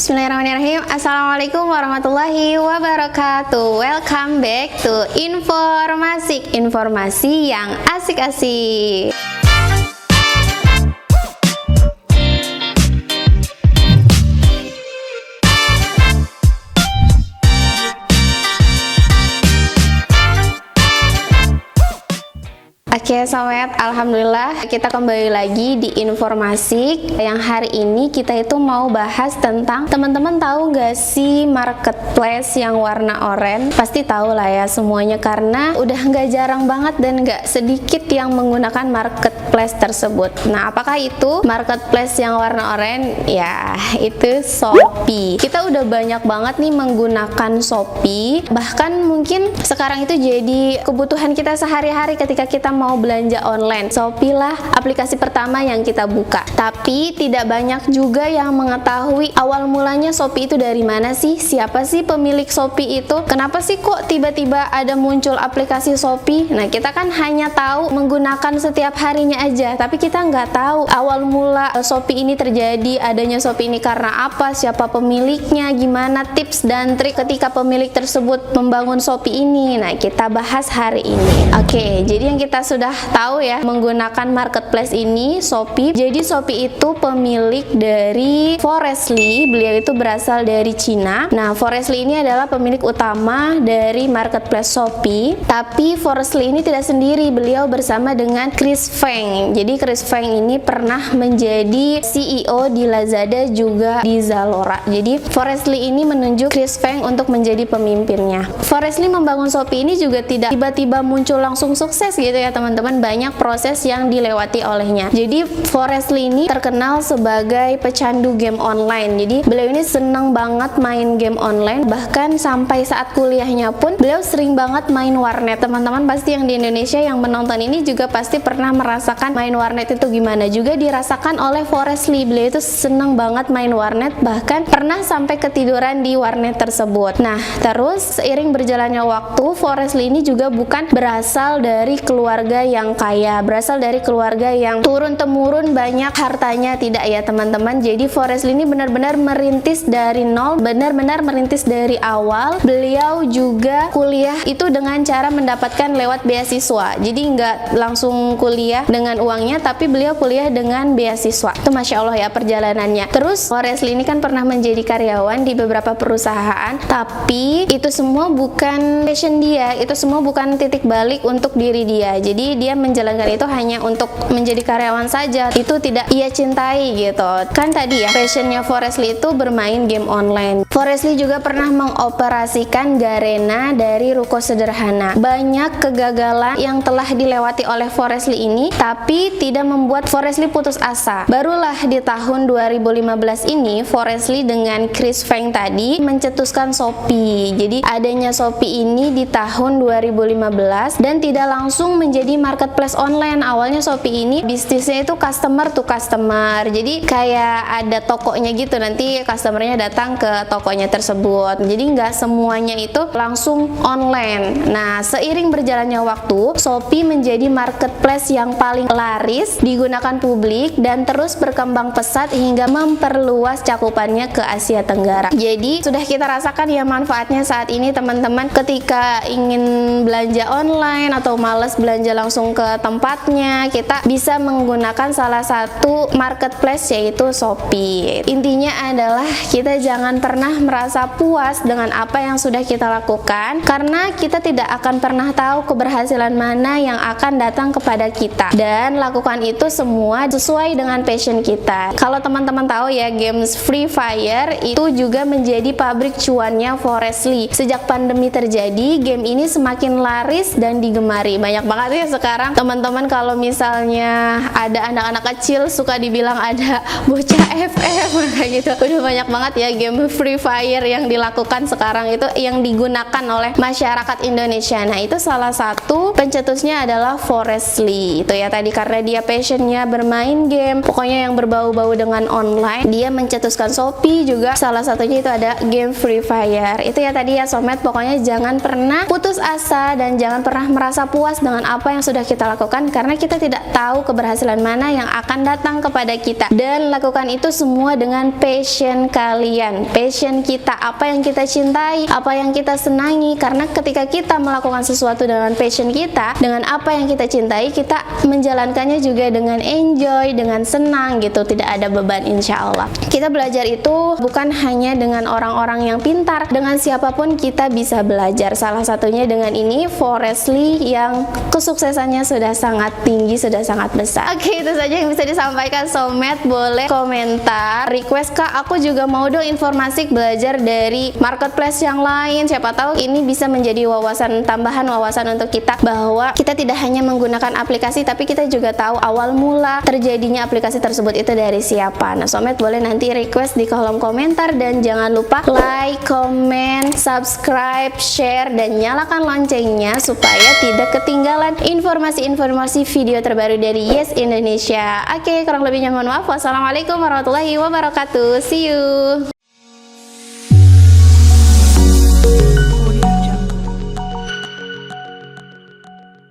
Bismillahirrahmanirrahim. Assalamualaikum warahmatullahi wabarakatuh. Welcome back to informasi yang asik-asik. Oke sobat, alhamdulillah kita kembali lagi di informasi yang hari ini kita itu mau bahas tentang teman-teman tahu gak sih marketplace yang warna oranye? Pasti tahu lah ya semuanya karena udah nggak jarang banget dan nggak sedikit yang menggunakan marketplace tersebut. Nah, apakah itu marketplace yang warna oranye? Ya, itu Shopee. Kita udah banyak banget nih menggunakan Shopee, bahkan mungkin sekarang itu jadi kebutuhan kita sehari-hari ketika kita mau belanja online. Shopee lah aplikasi pertama yang kita buka. Tapi tidak banyak juga yang mengetahui awal mulanya Shopee itu dari mana sih? Siapa sih pemilik Shopee itu? Kenapa sih kok tiba-tiba ada muncul aplikasi Shopee? Nah, kita kan hanya tahu menggunakan setiap harinya aja, tapi kita nggak tahu awal mula Shopee ini terjadi, adanya Shopee ini karena apa, siapa pemiliknya, gimana tips dan trik ketika pemilik tersebut membangun Shopee ini. Nah, kita bahas hari ini. Oke, jadi yang kita sudah tahu ya menggunakan marketplace ini Shopee. Jadi Shopee itu pemilik dari Forestly. Beliau itu berasal dari Cina. Nah, Forestly ini adalah pemilik utama dari marketplace Shopee. Tapi Forestly ini tidak sendiri. Beliau bersama dengan Chris Feng. Jadi Chris Feng ini pernah menjadi CEO di Lazada juga di Zalora. Jadi Forestly ini menunjuk Chris Feng untuk menjadi pemimpinnya. Forestly membangun Shopee ini juga tidak tiba-tiba muncul langsung sukses gitu ya teman-teman, banyak proses yang dilewati olehnya. Jadi Forestly ini terkenal sebagai pecandu game online. Jadi beliau ini seneng banget main game online, bahkan sampai saat kuliahnya pun beliau sering banget main warnet. Teman-teman pasti yang di Indonesia yang menonton ini juga pasti pernah merasakan main warnet itu gimana. Juga dirasakan oleh Forestly. Beliau itu seneng banget main warnet, bahkan pernah sampai ketiduran di warnet tersebut. Nah, terus seiring berjalannya waktu, Forestly ini juga bukan berasal dari keluarga yang kaya, berasal dari keluarga yang turun-temurun banyak hartanya, tidak ya teman-teman. Jadi Forestly ini benar-benar merintis dari nol, benar-benar merintis dari awal. Beliau juga kuliah itu dengan cara mendapatkan lewat beasiswa. Jadi nggak langsung kuliah dengan uangnya, tapi beliau kuliah dengan beasiswa. Itu Masya Allah ya perjalanannya. Terus Forestly ini kan pernah menjadi karyawan di beberapa perusahaan, tapi itu semua bukan passion dia, itu semua bukan titik balik untuk diri dia. Jadi dia menjalankan itu hanya untuk menjadi karyawan saja, itu tidak ia cintai gitu. Kan tadi ya passionnya Forestly itu bermain game online. Forestly juga pernah mengoperasikan Garena dari ruko sederhana. Banyak kegagalan yang telah dilewati oleh Forestly ini, tapi tidak membuat Forestly putus asa. Barulah di tahun 2015 ini Forestly dengan Chris Feng tadi mencetuskan Shopee. Jadi adanya Shopee ini di tahun 2015 dan tidak langsung menjadi marketplace online. Awalnya Shopee ini bisnisnya itu customer to customer. Jadi kayak ada tokonya gitu, nanti customernya datang ke tokonya tersebut. Jadi nggak semuanya itu langsung online. Nah, seiring berjalannya waktu, Shopee menjadi marketplace yang paling laris digunakan publik dan terus berkembang pesat hingga memperluas cakupannya ke Asia Tenggara. Jadi sudah kita rasakan ya manfaatnya saat ini teman-teman, ketika ingin belanja online atau males belanja langsung ke tempatnya, kita bisa menggunakan salah satu marketplace yaitu Shopee. Intinya adalah kita jangan pernah merasa puas dengan apa yang sudah kita lakukan, karena kita tidak akan pernah tahu keberhasilan mana yang akan datang kepada kita, dan lakukan itu semua sesuai dengan passion kita. Kalau teman-teman tahu ya, games Free Fire itu juga menjadi pabrik cuannya Forestly. Sejak pandemi terjadi, game ini semakin laris dan digemari. Banyak banget ya sekarang teman-teman, kalau misalnya ada anak-anak kecil suka dibilang ada bocah FF kayak gitu. Udah banyak banget ya game Free Fire yang dilakukan sekarang itu yang digunakan oleh masyarakat Indonesia. Nah, itu salah satu pencetusnya adalah Forestly. Itu ya tadi, karena dia passionnya bermain game, pokoknya yang berbau-bau dengan online. Dia mencetuskan Shopee juga, salah satunya itu ada game Free Fire. Itu ya tadi ya Somet, pokoknya jangan pernah putus asa dan jangan pernah merasa puas dengan apa yang sudah kita lakukan, karena kita tidak tahu keberhasilan mana yang akan datang kepada kita. Dan lakukan itu semua dengan passion kalian, passion kita, apa yang kita cintai, apa yang kita senangi. Karena ketika kita melakukan sesuatu dengan passion kita, dengan apa yang kita cintai, kita menjalankannya juga dengan enjoy, dengan senang gitu, tidak ada beban insya Allah. Kita belajar itu bukan hanya dengan orang-orang yang pintar, dengan siapapun kita bisa belajar. Salah satunya dengan ini Forestly yang kesuksesannya sudah sangat tinggi, sudah sangat besar. Oke, itu saja yang bisa disampaikan Somet. Boleh komentar, request Kak, aku juga mau dong informasi belajar dari marketplace yang lain. Siapa tahu ini bisa menjadi wawasan tambahan, wawasan untuk kita, bahwa kita tidak hanya menggunakan aplikasi, tapi kita juga tahu awal mula terjadinya aplikasi tersebut itu dari siapa. Nah, Somet boleh nanti request di kolom komentar, dan jangan lupa like, comment, subscribe, share, dan nyalakan loncengnya supaya tidak ketinggalan informasi-informasi video terbaru dari Yes Indonesia. Oke, kurang lebihnya mohon maaf. Wassalamualaikum warahmatullahi wabarakatuh. See you.